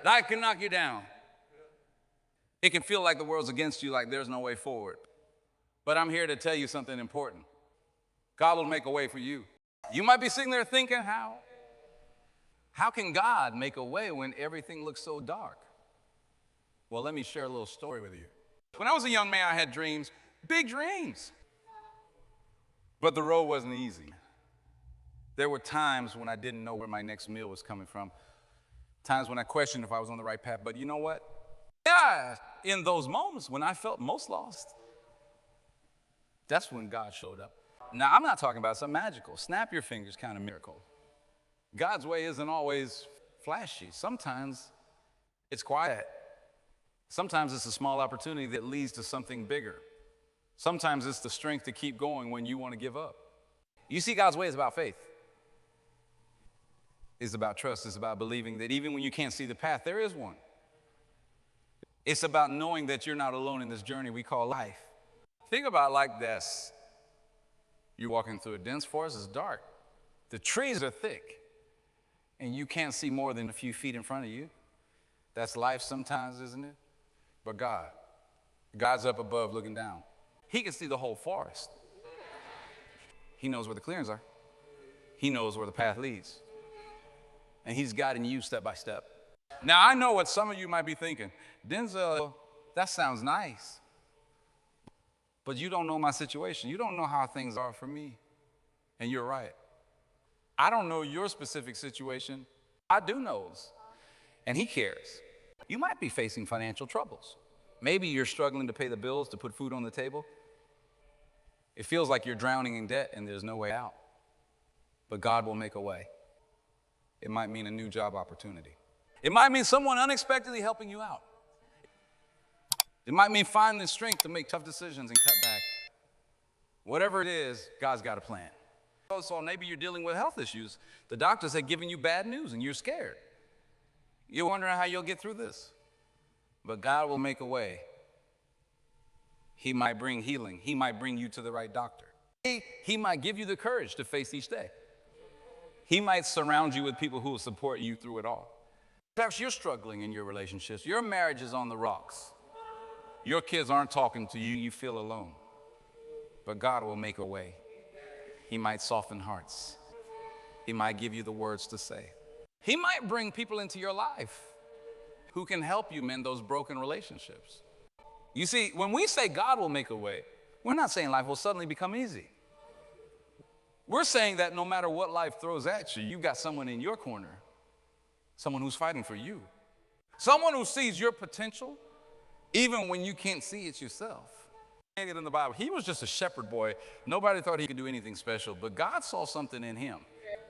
Life can knock you down. It can feel like the world's against you, like there's no way forward. But I'm here to tell you something important. God will make a way for you. You might be sitting there thinking, how? How can God make a way when everything looks so dark? Well, let me share a little story with you. When I was a young man, I had dreams, big dreams. But the road wasn't easy. There were times when I didn't know where my next meal was coming from. Times when I questioned if I was on the right path. But you know what? Yeah, in those moments when I felt most lost, that's when God showed up. Now, I'm not talking about something magical, snap your fingers kind of miracle. God's way isn't always flashy. Sometimes it's quiet. Sometimes it's a small opportunity that leads to something bigger. Sometimes it's the strength to keep going when you want to give up. You see, God's way is about faith. It's about trust. It's about believing that even when you can't see the path, there is one. It's about knowing that you're not alone in this journey we call life. Think about it like this. You're walking through a dense forest, it's dark. The trees are thick, and you can't see more than a few feet in front of you. That's life sometimes, isn't it? But God's up above looking down. He can see the whole forest. He knows where the clearings are. He knows where the path leads. And he's guiding you step by step. Now, I know what some of you might be thinking. Denzel, that sounds nice. But you don't know my situation. You don't know how things are for me. And you're right. I don't know your specific situation. I do knows. And he cares. You might be facing financial troubles. Maybe you're struggling to pay the bills to put food on the table. It feels like you're drowning in debt and there's no way out. But God will make a way. It might mean a new job opportunity. It might mean someone unexpectedly helping you out. It might mean finding the strength to make tough decisions and cut back. Whatever it is, God's got a plan. So maybe you're dealing with health issues. The doctors have given you bad news and you're scared. You're wondering how you'll get through this. But God will make a way. He might bring healing. He might bring you to the right doctor. He might give you the courage to face each day. He might surround you with people who will support you through it all. Perhaps you're struggling in your relationships. Your marriage is on the rocks. Your kids aren't talking to you. You feel alone. But God will make a way. He might soften hearts. He might give you the words to say. He might bring people into your life who can help you mend those broken relationships. You see, when we say God will make a way, we're not saying life will suddenly become easy. We're saying that no matter what life throws at you, you've got someone in your corner, someone who's fighting for you, someone who sees your potential even when you can't see it yourself. In the Bible, he was just a shepherd boy. Nobody thought he could do anything special, but God saw something in him.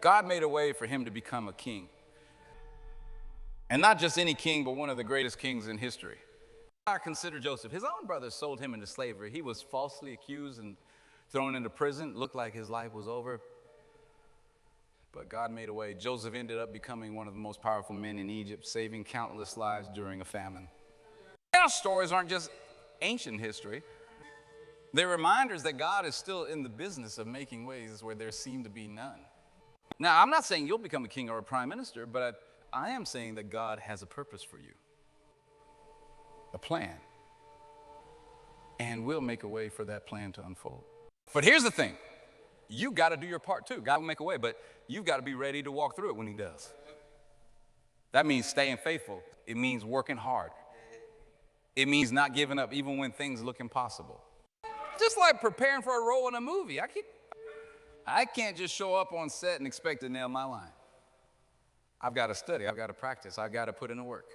God made a way for him to become a king. And not just any king, but one of the greatest kings in history. I consider Joseph. His own brothers sold him into slavery. He was falsely accused and thrown into prison. It looked like his life was over. But God made a way. Joseph ended up becoming one of the most powerful men in Egypt, saving countless lives during a famine. Our stories aren't just ancient history. They're reminders that God is still in the business of making ways where there seem to be none. Now, I'm not saying you'll become a king or a prime minister, but I am saying that God has a purpose for you, a plan, and we'll make a way for that plan to unfold. But here's the thing. You got to do your part too. God will make a way, but you've got to be ready to walk through it when he does. That means staying faithful. It means working hard. It means not giving up even when things look impossible. Just like preparing for a role in a movie. I can't just show up on set and expect to nail my line. I've got to study. I've got to practice. I've got to put in the work.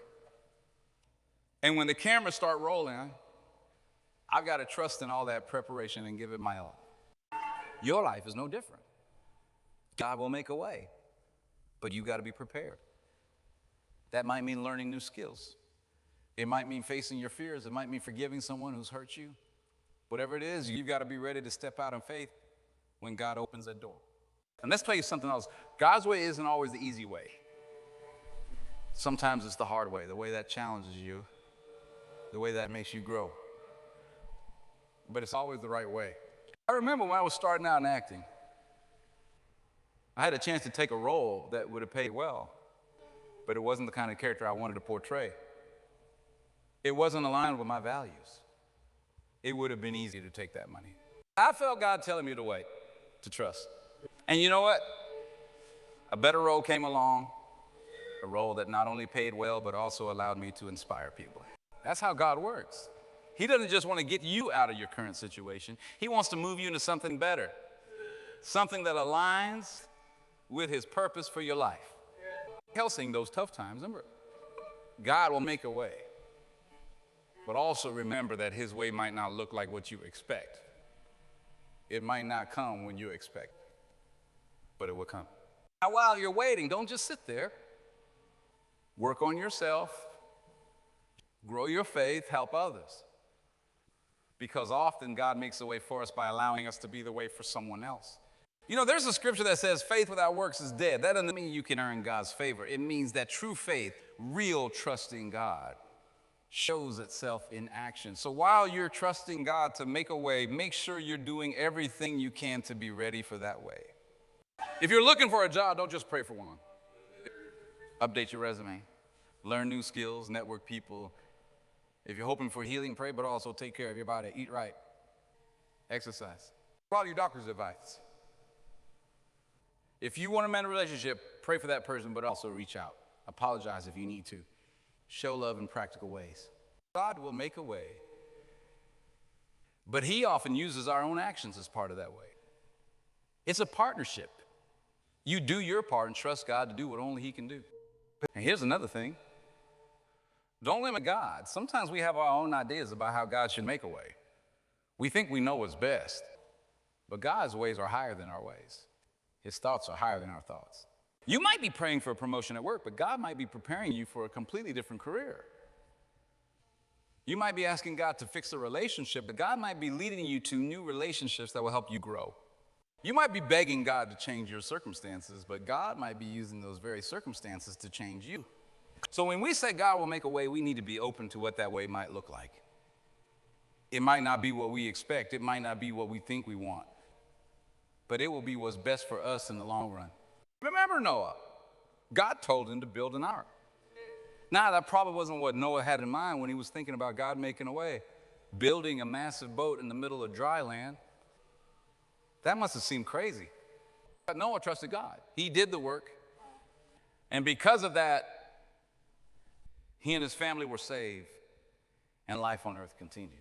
And when the cameras start rolling, I've got to trust in all that preparation and give it my all. Your life is no different. God will make a way, but you've got to be prepared. That might mean learning new skills. It might mean facing your fears. It might mean forgiving someone who's hurt you. Whatever it is, you've got to be ready to step out in faith when God opens that door. And let's tell you something else. God's way isn't always the easy way. Sometimes it's the hard way, the way that challenges you, the way that makes you grow. But it's always the right way. I remember when I was starting out in acting, I had a chance to take a role that would have paid well. but it wasn't the kind of character I wanted to portray. It wasn't aligned with my values. It would have been easy to take that money. I felt God telling me to wait, to trust. And you know what? A better role came along, a role that not only paid well, but also allowed me to inspire people. That's how God works. He doesn't just want to get you out of your current situation. He wants to move you into something better, something that aligns with his purpose for your life. Helsing those tough times, remember, God will make a way. But also remember that his way might not look like what you expect. It might not come when you expect, but it will come. Now, while you're waiting, don't just sit there. Work on yourself, grow your faith, help others. Because often God makes a way for us by allowing us to be the way for someone else. You know, there's a scripture that says faith without works is dead. That doesn't mean you can earn God's favor. It means that true faith, real trusting God, shows itself in action. So while you're trusting God to make a way, make sure you're doing everything you can to be ready for that way. If you're looking for a job, don't just pray for one. Update your resume, learn new skills, network people. If you're hoping for healing, pray, but also take care of your body. Eat right, exercise. Follow your doctor's advice. If you want to mend a relationship, pray for that person, but also reach out. Apologize if you need to. Show love in practical ways. God will make a way, but he often uses our own actions as part of that way. It's a partnership. You do your part and trust God to do what only he can do. And here's another thing. Don't limit God. Sometimes we have our own ideas about how God should make a way. We think we know what's best, but God's ways are higher than our ways. His thoughts are higher than our thoughts. You might be praying for a promotion at work, but God might be preparing you for a completely different career. You might be asking God to fix a relationship, but God might be leading you to new relationships that will help you grow. You might be begging God to change your circumstances, but God might be using those very circumstances to change you. So when we say God will make a way, we need to be open to what that way might look like. It might not be what we expect. It might not be what we think we want. But it will be what's best for us in the long run. Remember Noah? God told him to build an ark. Now, that probably wasn't what Noah had in mind when he was thinking about God making a way. Building a massive boat in the middle of dry land, that must have seemed crazy. But Noah trusted God. He did the work. And because of that, he and his family were saved, and life on earth continued.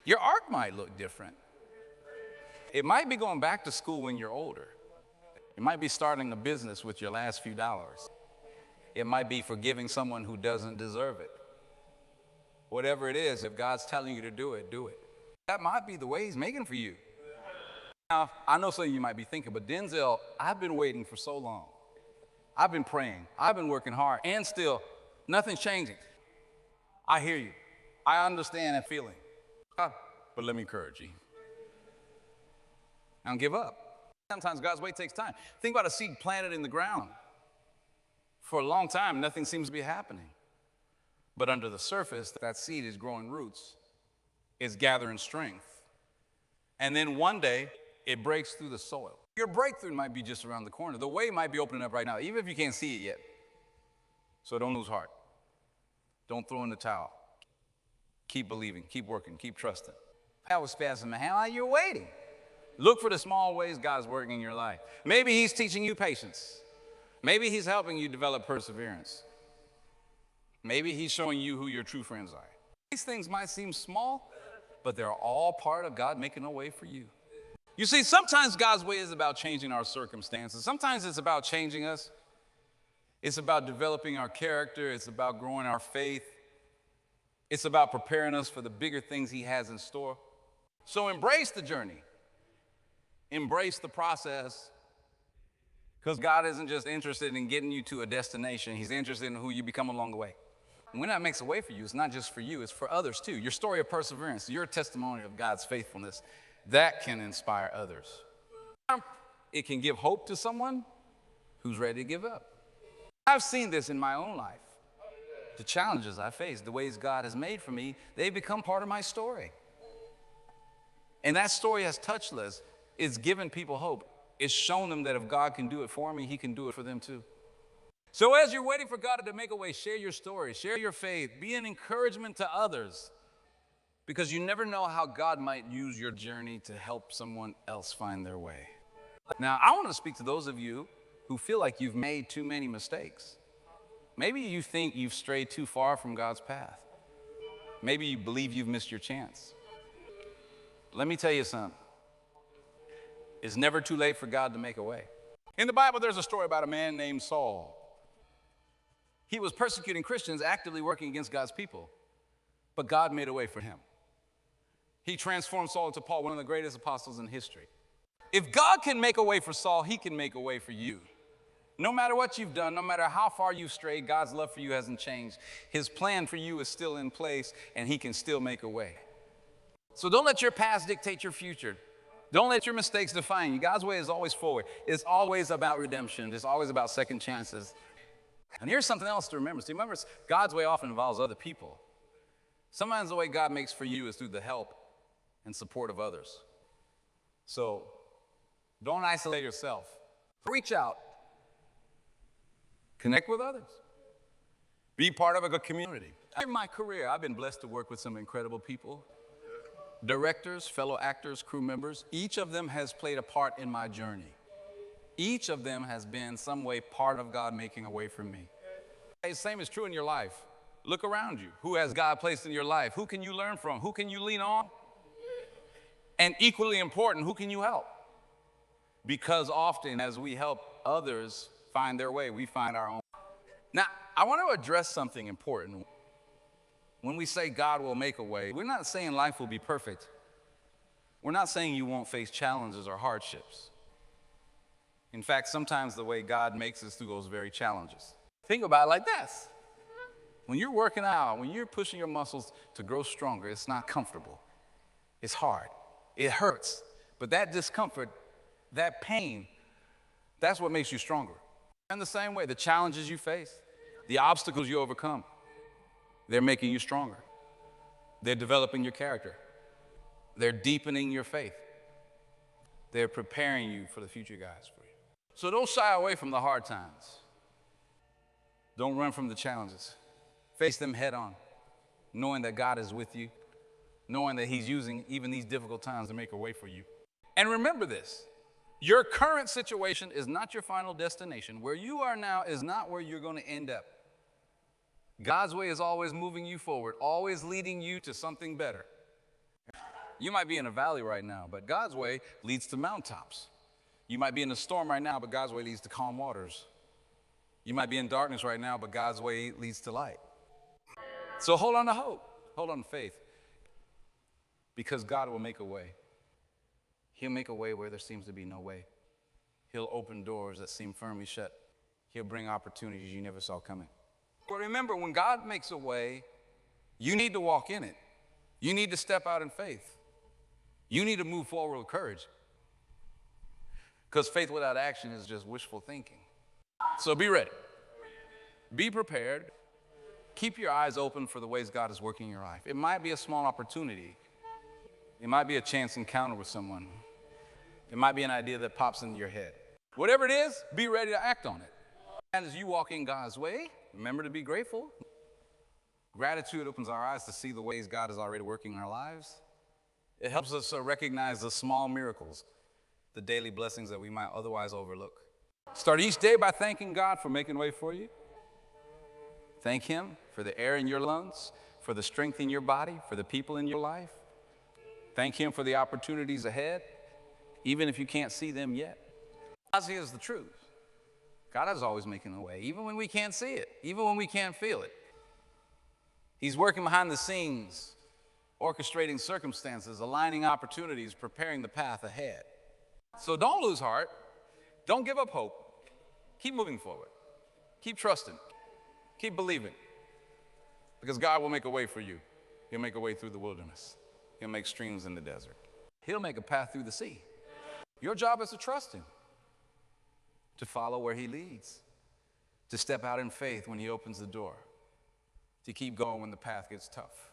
Your ark might look different. It might be going back to school when you're older. It might be starting a business with your last few dollars. It might be forgiving someone who doesn't deserve it. Whatever it is, if God's telling you to do it, do it. That might be the way he's making for you. Now, I know some of you might be thinking, but Denzel, I've been waiting for so long. I've been praying. I've been working hard, and still, nothing's changing. I hear you. I understand that feeling. But let me encourage you. Don't give up. Sometimes God's way takes time. Think about a seed planted in the ground. For a long time, nothing seems to be happening. But under the surface, that seed is growing roots. It's gathering strength. And then one day, it breaks through the soil. Your breakthrough might be just around the corner. The way might be opening up right now, even if you can't see it yet. So don't lose heart. Don't throw in the towel. Keep believing, keep working, keep trusting. That was fast in my hand. While you're waiting, look for the small ways God's working in your life. Maybe he's teaching you patience. Maybe he's helping you develop perseverance. Maybe he's showing you who your true friends are. These things might seem small, but they're all part of God making a way for you. You see, sometimes God's way is about changing our circumstances. Sometimes it's about changing us. It's about developing our character. It's about growing our faith. It's about preparing us for the bigger things he has in store. So embrace the journey. Embrace the process. Because God isn't just interested in getting you to a destination. He's interested in who you become along the way. And when that makes a way for you, it's not just for you, it's for others too. Your story of perseverance, your testimony of God's faithfulness, that can inspire others. It can give hope to someone who's ready to give up. I've seen this in my own life. The challenges I face, the ways God has made for me, they become part of my story. And that story has touched us. It's given people hope. It's shown them that if God can do it for me, he can do it for them too. So as you're waiting for God to make a way, share your story, share your faith, be an encouragement to others, because you never know how God might use your journey to help someone else find their way. Now, I want to speak to those of you who feel like you've made too many mistakes. Maybe you think you've strayed too far from God's path. Maybe you believe you've missed your chance. Let me tell you something. It's never too late for God to make a way. In the Bible, there's a story about a man named Saul. He was persecuting Christians, actively working against God's people, but God made a way for him. He transformed Saul into Paul, one of the greatest apostles in history. If God can make a way for Saul, he can make a way for you. No matter what you've done, no matter how far you've strayed, God's love for you hasn't changed. His plan for you is still in place, and he can still make a way. So don't let your past dictate your future. Don't let your mistakes define you. God's way is always forward. It's always about redemption. It's always about second chances. And here's something else to remember. See, remember, God's way often involves other people. Sometimes the way God makes for you is through the help and support of others. So don't isolate yourself. Reach out. Connect with others. Be part of a good community. In my career, I've been blessed to work with some incredible people. Directors, fellow actors, crew members. Each of them has played a part in my journey. Each of them has been some way part of God making a way for me. The same is true in your life. Look around you. Who has God placed in your life? Who can you learn from? Who can you lean on? And equally important, who can you help? Because often as we help others find their way, we find our own. Now, I want to address something important. When we say God will make a way, we're not saying life will be perfect. We're not saying you won't face challenges or hardships. In fact, sometimes the way God makes us through those very challenges. Think about it like this. When you're working out, when you're pushing your muscles to grow stronger, it's not comfortable. It's hard. It hurts. But that discomfort, that pain, that's what makes you stronger. In the same way, the challenges you face, the obstacles you overcome, they're making you stronger. They're developing your character. They're deepening your faith. They're preparing you for the future God's for you. So don't shy away from the hard times. Don't run from the challenges. Face them head on, knowing that God is with you, knowing that he's using even these difficult times to make a way for you. And remember this, your current situation is not your final destination. Where you are now is not where you're going to end up. God's way is always moving you forward, always leading you to something better. You might be in a valley right now, but God's way leads to mountaintops. You might be in a storm right now, but God's way leads to calm waters. You might be in darkness right now, but God's way leads to light. So hold on to hope, hold on to faith, because God will make a way. He'll make a way where there seems to be no way. He'll open doors that seem firmly shut. He'll bring opportunities you never saw coming. But remember, when God makes a way, you need to walk in it. You need to step out in faith. You need to move forward with courage. Because faith without action is just wishful thinking. So be ready. Be prepared. Keep your eyes open for the ways God is working in your life. It might be a small opportunity. It might be a chance encounter with someone. It might be an idea that pops into your head. Whatever it is, be ready to act on it. And as you walk in God's way, remember to be grateful. Gratitude opens our eyes to see the ways God is already working in our lives. It helps us recognize the small miracles, the daily blessings that we might otherwise overlook. Start each day by thanking God for making a way for you. Thank him for the air in your lungs, for the strength in your body, for the people in your life. Thank him for the opportunities ahead, even if you can't see them yet. As he is the truth. God is always making a way, even when we can't see it, even when we can't feel it. He's working behind the scenes, orchestrating circumstances, aligning opportunities, preparing the path ahead. So don't lose heart. Don't give up hope. Keep moving forward. Keep trusting. Keep believing. Because God will make a way for you. He'll make a way through the wilderness. He'll make streams in the desert. He'll make a path through the sea. Your job is to trust him, to follow where he leads, to step out in faith when he opens the door, to keep going when the path gets tough,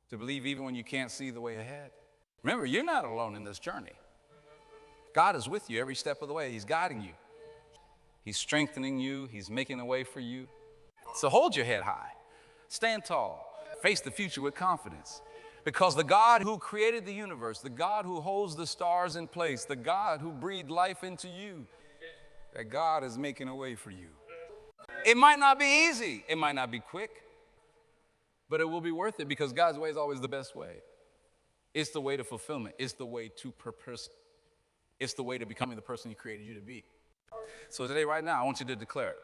to believe even when you can't see the way ahead. Remember, you're not alone in this journey. God is with you every step of the way. He's guiding you. He's strengthening you. He's making a way for you. So hold your head high. Stand tall. Face the future with confidence. Because the God who created the universe, the God who holds the stars in place, the God who breathed life into you, that God is making a way for you. It might not be easy. It might not be quick. But it will be worth it because God's way is always the best way. It's the way to fulfillment. It's the way to purpose. It's the way to becoming the person He created you to be. So today, right now, I want you to declare it.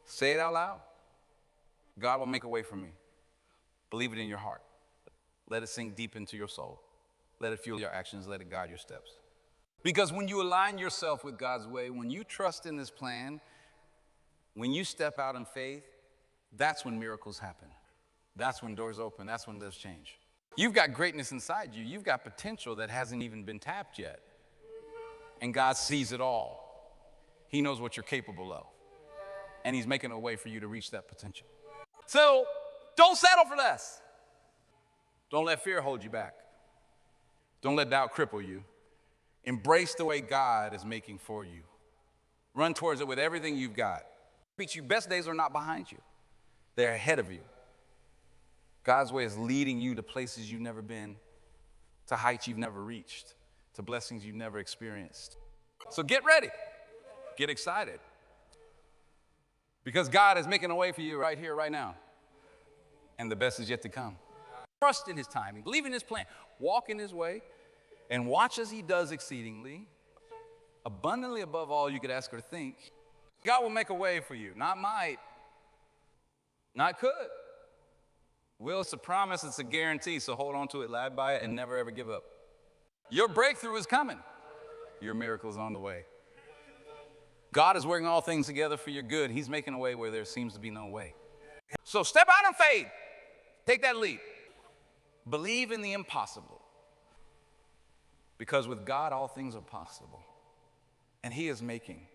Say it out loud. God will make a way for me. Believe it in your heart. Let it sink deep into your soul. Let it fuel your actions. Let it guide your steps. Because when you align yourself with God's way, when you trust in this plan, when you step out in faith, that's when miracles happen. That's when doors open. That's when lives change. You've got greatness inside you. You've got potential that hasn't even been tapped yet. And God sees it all. He knows what you're capable of. And He's making a way for you to reach that potential. So don't settle for less. Don't let fear hold you back. Don't let doubt cripple you. Embrace the way God is making for you. Run towards it with everything you've got. Your best days are not behind you. They're ahead of you. God's way is leading you to places you've never been, to heights you've never reached, to blessings you've never experienced. So get ready. Get excited. Because God is making a way for you right here, right now. And the best is yet to come. Trust in His timing. Believe in His plan. Walk in His way. And watch as He does exceedingly, abundantly above all you could ask or think. God will make a way for you. Not might. Not could. Will, it's a promise, it's a guarantee, so hold on to it, live by it, and never ever give up. Your breakthrough is coming. Your miracle is on the way. God is working all things together for your good. He's making a way where there seems to be no way. So step out in faith. Take that leap. Believe in the impossible. Because with God, all things are possible. And He is making